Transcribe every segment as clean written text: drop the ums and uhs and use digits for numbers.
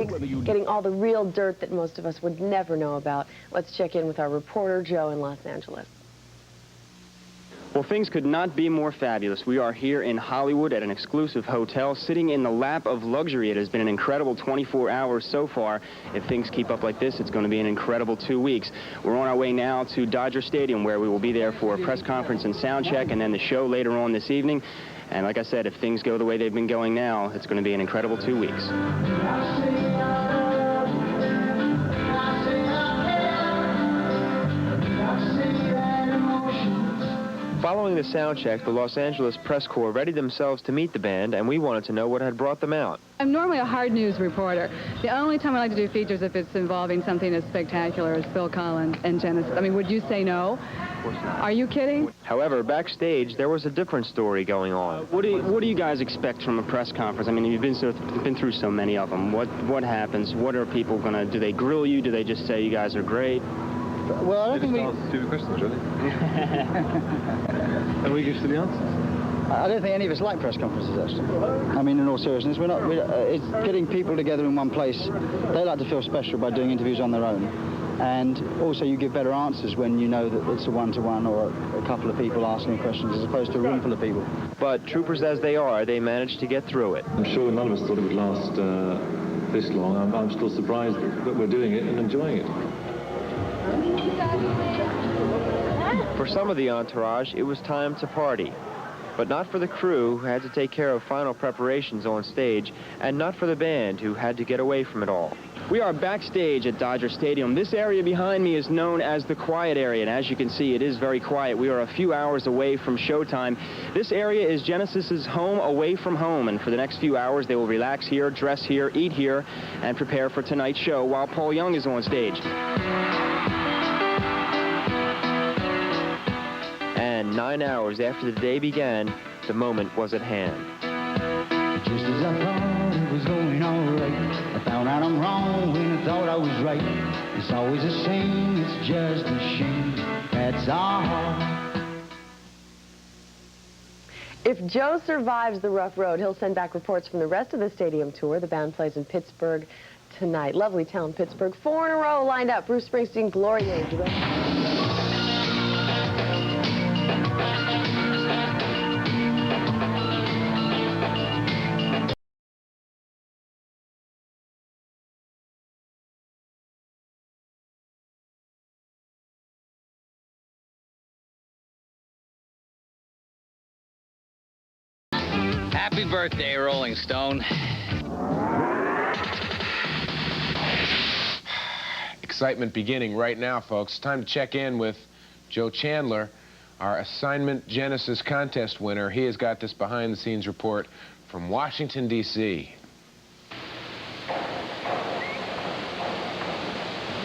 weeks, getting all the real dirt that most of us would never know about. Let's check in with our reporter, Joe, in Los Angeles. Well, things could not be more fabulous. We are here in Hollywood at an exclusive hotel, sitting in the lap of luxury. It has been an incredible 24 hours so far. If things keep up like this, it's going to be an incredible 2 weeks. We're on our way now to Dodger Stadium, where we will be there for a press conference and sound check, and then the show later on this evening. And like I said, if things go the way they've been going now, it's going to be an incredible 2 weeks. Following the sound check, the Los Angeles press corps readied themselves to meet the band, and we wanted to know what had brought them out. I'm normally a hard news reporter. The only time I like to do features if it's involving something as spectacular as Phil Collins and Genesis. I mean, would you say no? Of course not. Are you kidding? However, backstage, there was a different story going on. What do you guys expect from a press conference? I mean, you've been through so many of them. What happens? What are people gonna do? They grill you? Do they just say you guys are great? Well, I don't think we... Ask stupid questions, really. And we give to the answers. I don't think any of us like press conferences, actually. I mean, in all seriousness, it's getting people together in one place. They like to feel special by doing interviews on their own. And also, you give better answers when you know that it's a one-to-one or a couple of people asking questions as opposed to a room full of people. But troopers as they are, they managed to get through it. I'm sure none of us thought it would last this long. I'm still surprised that we're doing it and enjoying it. For some of the entourage, it was time to party. But not for the crew, who had to take care of final preparations on stage, and not for the band, who had to get away from it all. We are backstage at Dodger Stadium. This area behind me is known as the quiet area, and as you can see, it is very quiet. We are a few hours away from showtime. This area is Genesis's home away from home, and for the next few hours, they will relax here, dress here, eat here, and prepare for tonight's show while Paul Young is on stage. And 9 hours after the day began, the moment was at hand. Just as I thought it was going all right, I found out I'm wrong when I thought I was right. It's always the same, it's just a shame, that's all. If Joe survives the rough road, he'll send back reports from the rest of the stadium tour. The band plays in Pittsburgh tonight. Lovely town, Pittsburgh. 4 in a row lined up. Bruce Springsteen, Glory Days. Happy birthday, Rolling Stone. Excitement beginning right now, folks. Time to check in with Joe Chandler, our assignment Genesis contest winner. He has got this behind-the-scenes report from Washington, D.C.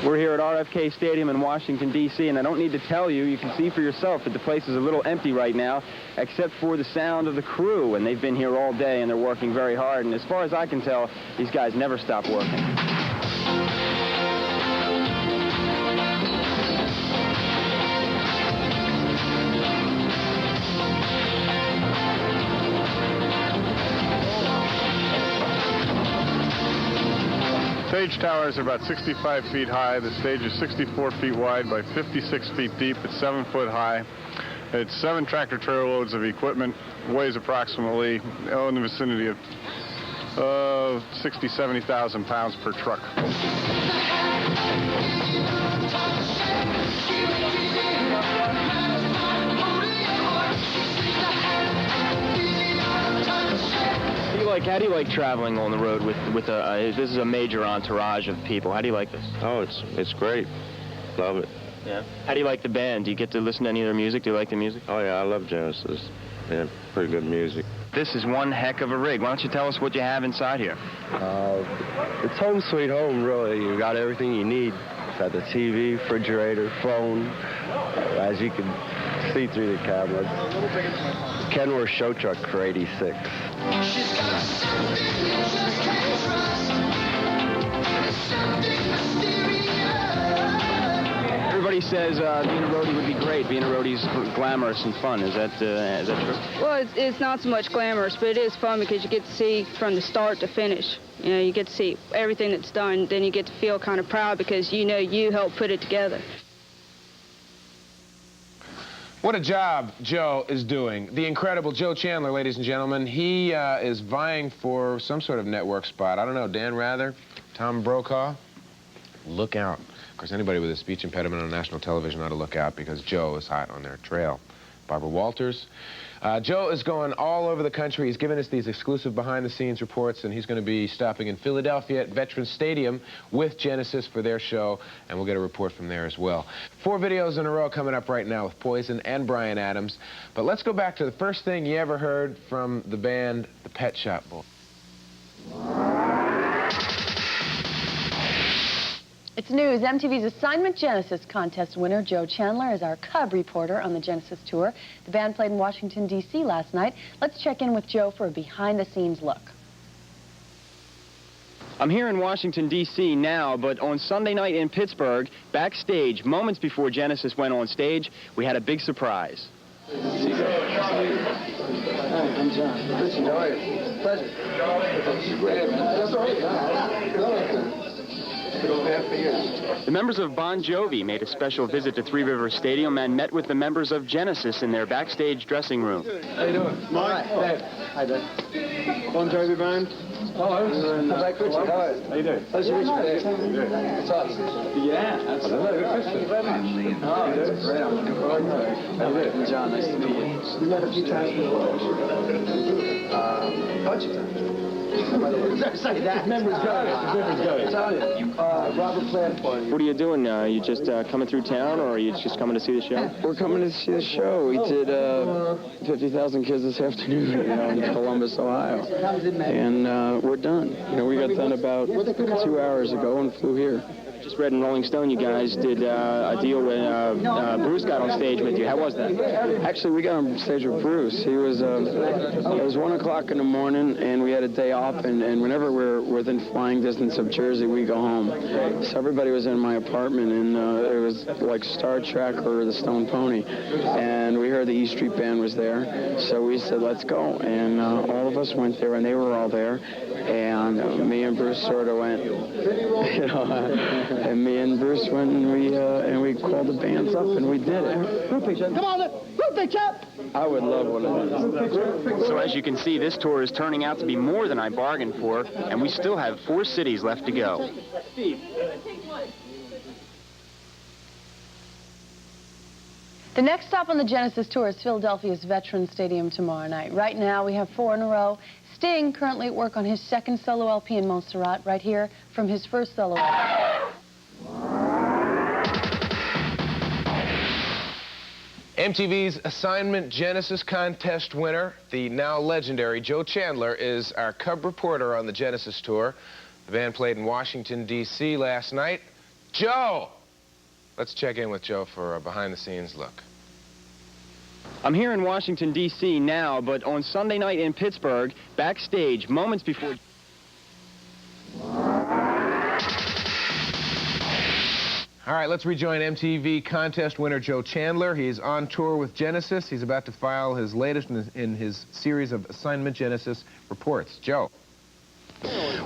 We're here at RFK Stadium in Washington, D.C., and I don't need to tell you, you can see for yourself that the place is a little empty right now, except for the sound of the crew, and they've been here all day, and they're working very hard, and as far as I can tell, these guys never stop working. Stage towers are about 65 feet high. The stage is 64 feet wide by 56 feet deep. It's 7 foot high. It's 7 tractor trailer loads of equipment. Weighs approximately in the vicinity of 60, 70,000 pounds per truck. How do you like traveling on the road with this is a major entourage of people? How do you like this? Oh, it's great. Love it. Yeah. How do you like the band? Do you get to listen to any of their music? Do you like the music? Oh, yeah, I love Genesis. Yeah, pretty good music. This is one heck of a rig. Why don't you tell us what you have inside here? It's home sweet home, really. You got everything you need. It's got the TV, refrigerator, phone, as you can see through the cameras. Kenworth show truck for 86. Everybody says being a roadie would be great. Being a roadie's glamorous and fun. Is that true? Well, it's not so much glamorous, but it is fun because you get to see from the start to finish. You know, you get to see everything that's done. Then you get to feel kind of proud because you know you helped put it together. What a job Joe is doing. The incredible Joe Chandler, ladies and gentlemen. He is vying for some sort of network spot. I don't know, Dan Rather, Tom Brokaw. Look out. Of course, anybody with a speech impediment on national television ought to look out because Joe is hot on their trail. Barbara Walters. Joe is going all over the country. He's given us these exclusive behind-the-scenes reports, and he's going to be stopping in Philadelphia at Veterans Stadium with Genesis for their show, and we'll get a report from there as well. 4 videos in a row coming up right now with Poison and Bryan Adams. But let's go back to the first thing you ever heard from the band, the Pet Shop Boys. It's news. MTV's Assignment Genesis contest winner, Joe Chandler, is our Cub reporter on the Genesis tour. The band played in Washington, D.C. last night. Let's check in with Joe for a behind-the-scenes look. I'm here in Washington, D.C. now, but on Sunday night in Pittsburgh, backstage, moments before Genesis went on stage, we had a big surprise. Hi, I'm John. Listen, how are you? Pleasure. Great, man. That's all right. The members of Bon Jovi made a special visit to Three Rivers Stadium and met with the members of Genesis in their backstage dressing room. How you doing? Mike? Dave. Hi, Dave. Bon Jovi band? Hello. Mike Richard, how are you? How you doing? How's your Richard? What's up? Yeah, absolutely. Thank you very much. Oh, that's great. I'm looking forward to it. How you doing? John, nice to meet you. We met a few times before. Bunch of times. Say that. Memory's going. Memory's going. Robert Plant. What are you doing? You just coming through town, or are you just coming to see the show? We're coming to see the show. We did 50,000 kids this afternoon, in Columbus, Ohio, and we're done. We got done about 2 hours ago and flew here. Just read in Rolling Stone you guys did a deal when Bruce got on stage with you. How was that? Actually, we got on stage with Bruce. He was, it was 1 o'clock in the morning, and we had a day off, and whenever we're within flying distance of Jersey, we go home. So everybody was in my apartment, and it was like Star Trek or the Stone Pony. And we heard the E Street Band was there, so we said, let's go. And all of us went there, and they were all there. And me and Bruce sort of went, and me and Bruce went and we called the bands up and we did it. Come on, group picture! I would love one of those. So as you can see, this tour is turning out to be more than I bargained for, and we still have 4 cities left to go. The next stop on the Genesis tour is Philadelphia's Veterans Stadium tomorrow night. Right now, we have 4 in a row. Sting currently at work on his 2nd solo LP in Montserrat, right here from his 1st solo LP. MTV's Assignment Genesis contest winner, the now legendary Joe Chandler, is our Cub reporter on the Genesis tour. The band played in Washington, D.C. last night. Joe! Let's check in with Joe for a behind-the-scenes look. I'm here in Washington, D.C. now, but on Sunday night in Pittsburgh, backstage, moments before... All right, let's rejoin MTV contest winner Joe Chandler. He's on tour with Genesis. He's about to file his latest in his series of Assignment Genesis reports. Joe.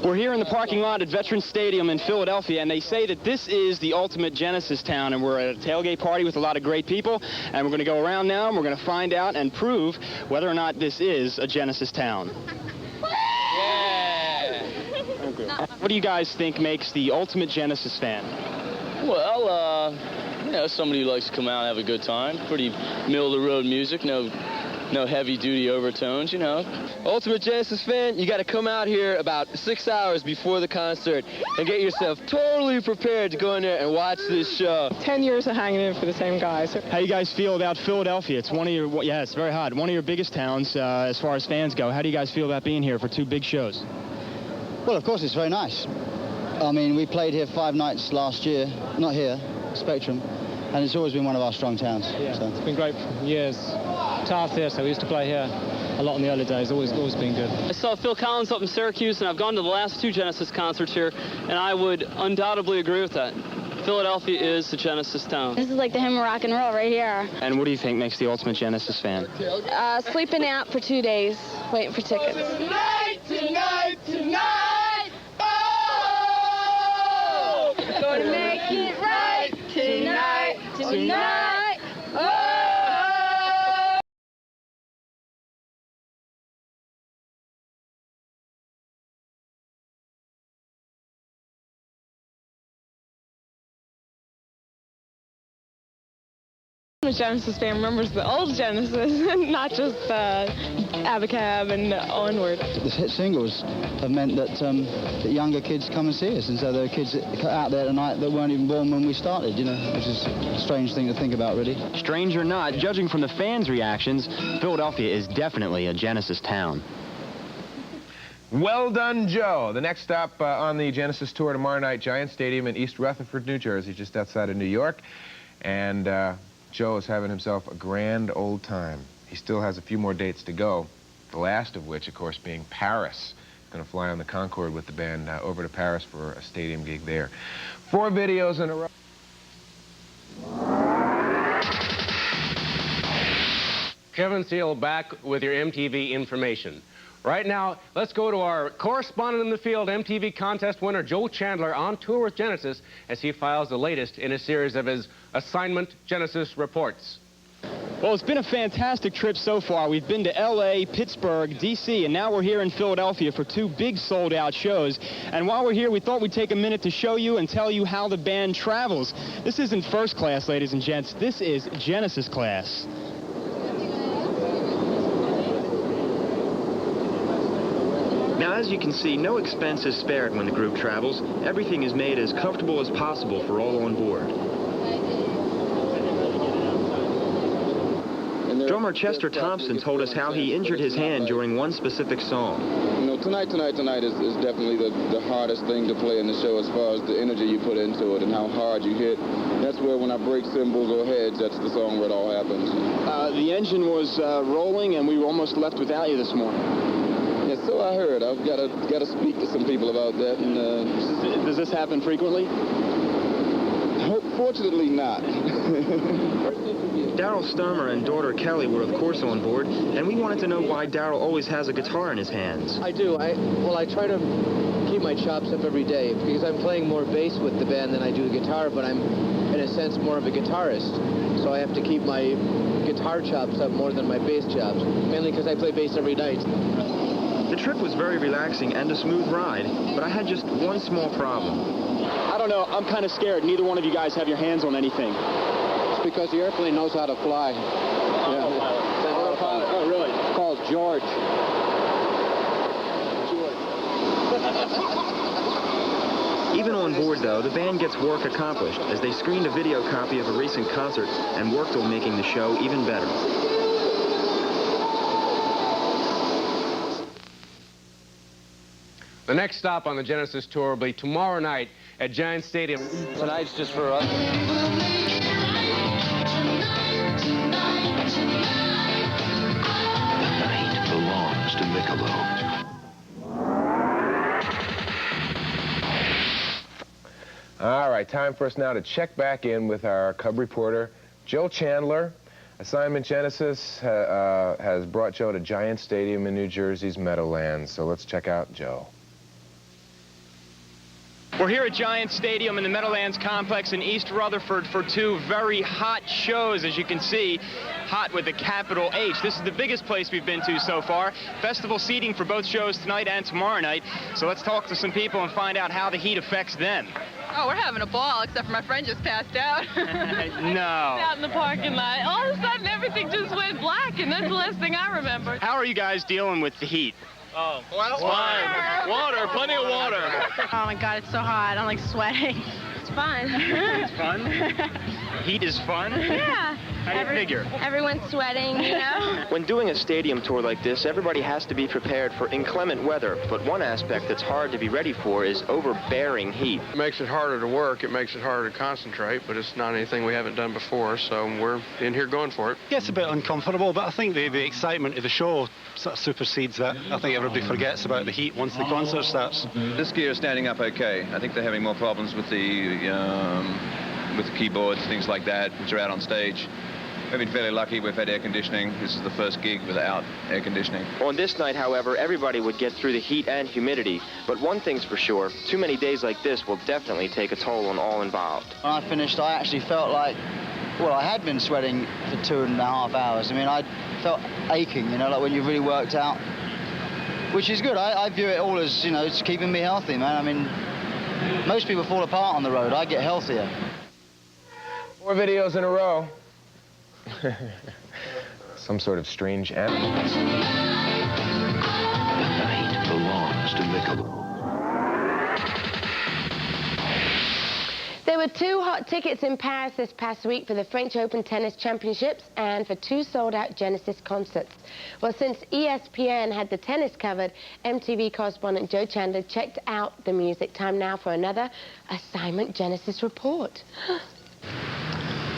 We're here in the parking lot at Veterans Stadium in Philadelphia, and they say that this is the ultimate Genesis town, and we're at a tailgate party with a lot of great people, and we're going to go around now, and we're going to find out and prove whether or not this is a Genesis town. Yeah! What do you guys think makes the ultimate Genesis fan? Well, somebody who likes to come out and have a good time. Pretty middle-of-the-road music, no heavy-duty overtones, Ultimate Genesis fan, you got to come out here about 6 hours before the concert and get yourself totally prepared to go in there and watch this show. 10 years of hanging in for the same guys. How you guys feel about Philadelphia? It's one of your, yeah, it's very hot. One of your biggest towns as far as fans go. How do you guys feel about being here for 2 big shows? Well, of course, it's very nice. I mean, we played here 5 nights last year, not here, Spectrum, and it's always been one of our strong towns. Yeah, so. It's been great for years. Tough here, so we used to play here a lot in the early days. Always been good. I saw Phil Collins up in Syracuse, and I've gone to the last 2 Genesis concerts here, and I would undoubtedly agree with that. Philadelphia is the Genesis town. This is like the hymn of rock and roll right here. And what do you think makes the ultimate Genesis fan? Sleeping out for 2 days, waiting for tickets. Tonight, tonight, tonight, oh! Gonna make it right tonight, tonight, oh! I'm a Genesis fan remembers the old Genesis, not just Abacab and onward. The hit singles have meant that, that younger kids come and see us, and so there are kids out there tonight that weren't even born when we started, you know, which is a strange thing to think about, really. Strange or not, judging from the fans' reactions, Philadelphia is definitely a Genesis town. Well done, Joe. The next stop on the Genesis tour tomorrow night, Giant Stadium in East Rutherford, New Jersey, just outside of New York. And Joe is having himself a grand old time. He still has a few more dates to go, the last of which, of course, being Paris. He's going to fly on the Concorde with the band over to Paris for a stadium gig there. 4 videos in a row. Kevin Seal back with your MTV information. Right now, let's go to our correspondent in the field, MTV contest winner Joe Chandler, on tour with Genesis as he files the latest in a series of his Assignment Genesis reports. Well, it's been a fantastic trip so far. We've been to L.A., Pittsburgh, D.C., and now we're here in Philadelphia for 2 big sold-out shows. And while we're here, we thought we'd take a minute to show you and tell you how the band travels. This isn't first class, ladies and gents. This is Genesis class. Now, as you can see, no expense is spared when the group travels. Everything is made as comfortable as possible for all on board. Drummer Chester Thompson told us how he injured his hand during one specific song. You know, Tonight is definitely the hardest thing to play in the show as far as the energy you put into it and how hard you hit. That's where when I break cymbals or heads, that's the song where it all happens. The engine was rolling, and we were almost left without you this morning. Yeah, so I heard. I've got to speak to some people about that. And does this happen frequently? Fortunately not. Darryl Sturmer and daughter Kelly were of course on board, and we wanted to know why Darryl always has a guitar in his hands. I do. I try to keep my chops up every day because I'm playing more bass with the band than I do guitar, but I'm in a sense more of a guitarist. So I have to keep my guitar chops up more than my bass chops, mainly because I play bass every night. The trip was very relaxing and a smooth ride, but I had just one small problem. I don't know. I'm kind of scared. Neither one of you guys have your hands on anything. It's because the airplane knows how to fly. Oh, really? It's called George. Even on board, though, the band gets work accomplished as they screened a video copy of a recent concert and worked on making the show even better. The next stop on the Genesis tour will be tomorrow night at Giant Stadium. Tonight's just for us. The night belongs to Michelob. All right, time for us now to check back in with our Cub reporter, Joe Chandler. Assignment Genesis has brought Joe to Giant Stadium in New Jersey's Meadowlands. So let's check out Joe. We're here at Giant Stadium in the Meadowlands complex in East Rutherford for 2 very hot shows, as you can see. Hot with a capital H. This is the biggest place we've been to so far. Festival seating for both shows tonight and tomorrow night. So let's talk to some people and find out how the heat affects them. Oh, we're having a ball, except for my friend just passed out. No. Out in the parking lot. All of a sudden, everything just went black, and that's the last thing I remember. How are you guys dealing with the heat? Oh, Fine. Water, plenty of water. Oh, my God, it's so hot. I'm, like, sweating. It's fun. It's fun? Heat is fun? Yeah. How do you figure? Everyone's sweating, you know? When doing a stadium tour like this, everybody has to be prepared for inclement weather, but one aspect that's hard to be ready for is overbearing heat. It makes it harder to work, it makes it harder to concentrate, but it's not anything we haven't done before, so we're in here going for it. It gets a bit uncomfortable, but I think the excitement of the show sort of supersedes that. I think everybody forgets about the heat once the concert starts. This gear is standing up okay. I think they're having more problems with the keyboards, things like that, which are out on stage. We've been fairly lucky. We've had air conditioning. This is the first gig without air conditioning. On this night, however, everybody would get through the heat and humidity. But one thing's for sure, too many days like this will definitely take a toll on all involved. When I finished, I actually felt like, well, I had been sweating for 2.5 hours. I mean, I felt aching, you know, like when you've really worked out, which is good. I view it all as, you know, it's keeping me healthy, man. I mean, most people fall apart on the road. I get healthier. 4 videos in a row. Some sort of strange animal. The night belongs to Michelob. There were 2 hot tickets in Paris this past week for the French Open Tennis Championships and for 2 sold-out Genesis concerts. Well, since ESPN had the tennis covered, MTV correspondent Joe Chandler checked out the music. Time now for another Assignment Genesis report.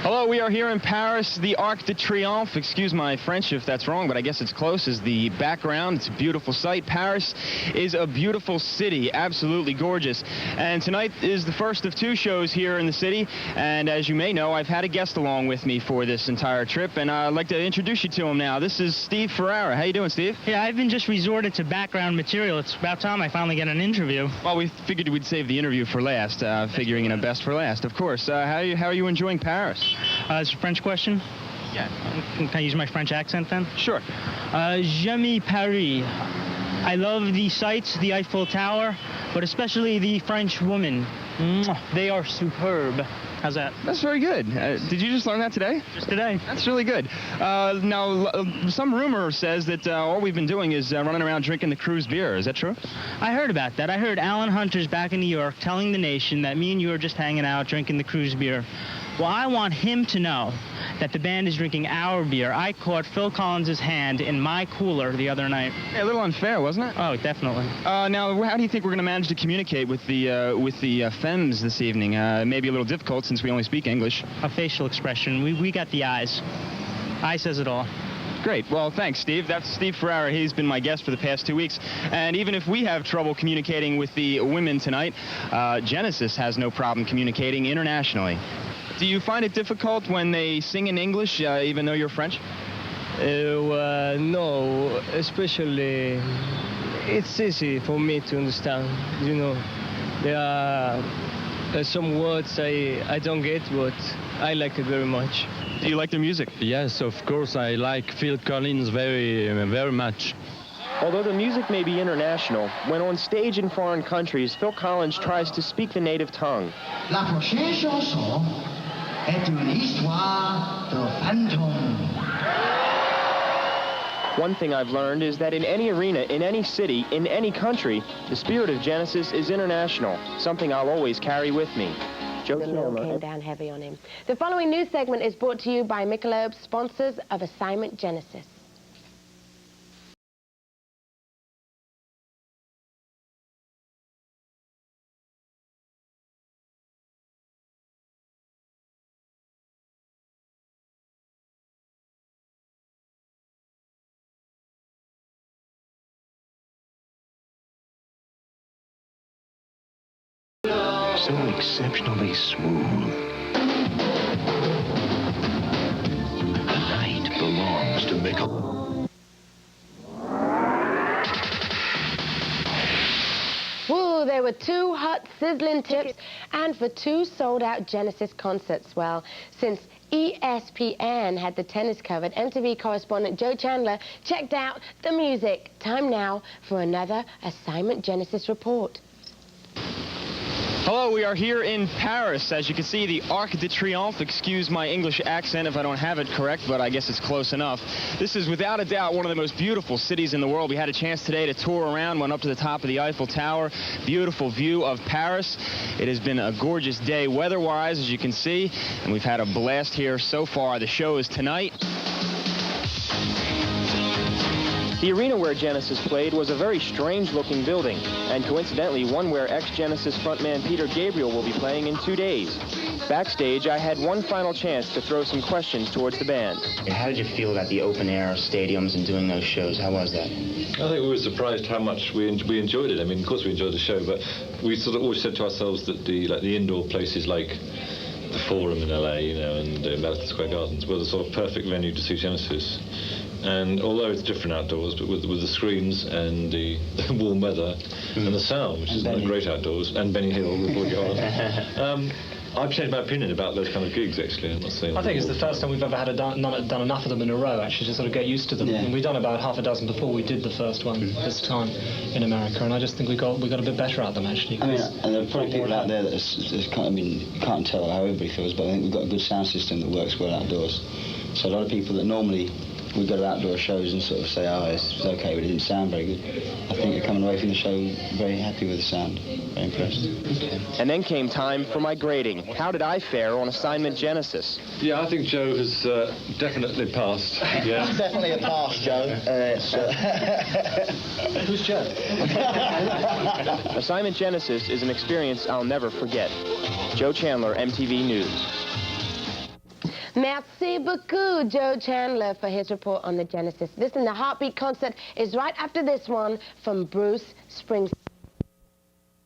Hello, we are here in Paris. The Arc de Triomphe, excuse my French if that's wrong, but I guess it's close, is the background. It's a beautiful sight. Paris is a beautiful city, absolutely gorgeous. And tonight is the first of 2 shows here in the city. And as you may know, I've had a guest along with me for this entire trip, and I'd like to introduce you to him now. This is Steve Ferrara. How you doing, Steve? Yeah, I've been just resorted to background material. It's about time I finally get an interview. Well, we figured we'd save the interview for last, figuring in a best for last, of course. How are you enjoying Paris? It's a French question? Yeah. Can I use my French accent then? Sure. J'aime Paris. I love the sights, the Eiffel Tower, but especially the French women. They are superb. How's that? That's very good. Did you just learn that today? Just today. That's really good. Now, some rumor says that all we've been doing is running around drinking the cruise beer. Is that true? I heard about that. I heard Alan Hunter's back in New York telling the nation that me and you are just hanging out drinking the cruise beer. Well, I want him to know that the band is drinking our beer. I caught Phil Collins' hand in my cooler the other night. Yeah, a little unfair, wasn't it? Oh, definitely. Now, how do you think we're going to manage to communicate with the femmes this evening? Maybe a little difficult since we only speak English. A facial expression. We got the eyes. Eye says it all. Great. Well, thanks, Steve. That's Steve Ferrara. He's been my guest for the past 2 weeks. And even if we have trouble communicating with the women tonight, Genesis has no problem communicating internationally. Do you find it difficult when they sing in English, even though you're French? No, especially it's easy for me to understand. You know, there are some words I don't get, but I like it very much. Do you like their music? Yes, of course. I like Phil Collins very much. Although the music may be international, when on stage in foreign countries, Phil Collins tries to speak the native tongue. La prochaine chanson est une histoire de fantôme. One thing I've learned is that in any arena, in any city, in any country, the spirit of Genesis is international, something I'll always carry with me. The mill came down heavy on him. The following news segment is brought to you by Michelob, sponsors of Assignment Genesis. So exceptionally smooth. The night belongs to Michelob. Woo, there were 2 hot, sizzling tips and for 2 sold-out Genesis concerts. Well, since ESPN had the tennis covered, MTV correspondent Joe Chandler checked out the music. Time now for another Assignment Genesis report. Hello, we are here in Paris. As you can see, the Arc de Triomphe. Excuse my English accent if I don't have it correct, but I guess it's close enough. This is without a doubt one of the most beautiful cities in the world. We had a chance today to tour around, went up to the top of the Eiffel Tower. Beautiful view of Paris. It has been a gorgeous day weather-wise, as you can see, and we've had a blast here so far. The show is tonight. The arena where Genesis played was a very strange-looking building, and coincidentally one where ex-Genesis frontman Peter Gabriel will be playing in 2 days. Backstage, I had one final chance to throw some questions towards the band. How did you feel about the open-air stadiums and doing those shows? How was that? I think we were surprised how much we enjoyed it. I mean, of course we enjoyed the show, but we sort of always said to ourselves that the indoor places like the Forum in LA, you know, and Madison Square Gardens were the sort of perfect venue to see Genesis. And although it's different outdoors, but with the screens and the warm weather and the sound, which is great outdoors, and Benny Hill with Woody Allen, I've changed my opinion about those kind of gigs, actually. I'm not saying I think it's the first time we've ever had done enough of them in a row, actually, to sort of get used to them. Yeah. And we've done about half a dozen before we did the first one this time in America, and I just think we got a bit better at them, actually. I mean, and there are probably people out there that can't tell how everybody feels, but I think we've got a good sound system that works well outdoors. So a lot of people that normally would go to outdoor shows and sort of say, oh, it's okay, but it didn't sound very good. I think they're coming away from the show very happy with the sound, very impressed. Okay. And then came time for my grading. How did I fare on assignment Genesis? Yeah, I think Joe has definitely passed. Yeah. Definitely a pass, Joe. Who's Joe? Assignment Genesis is an experience I'll never forget. Joe Chandler, MTV News. Merci beaucoup, Joe Chandler, for his report on the Genesis. Listen, the Heartbeat concert is right after this one from Bruce Springsteen.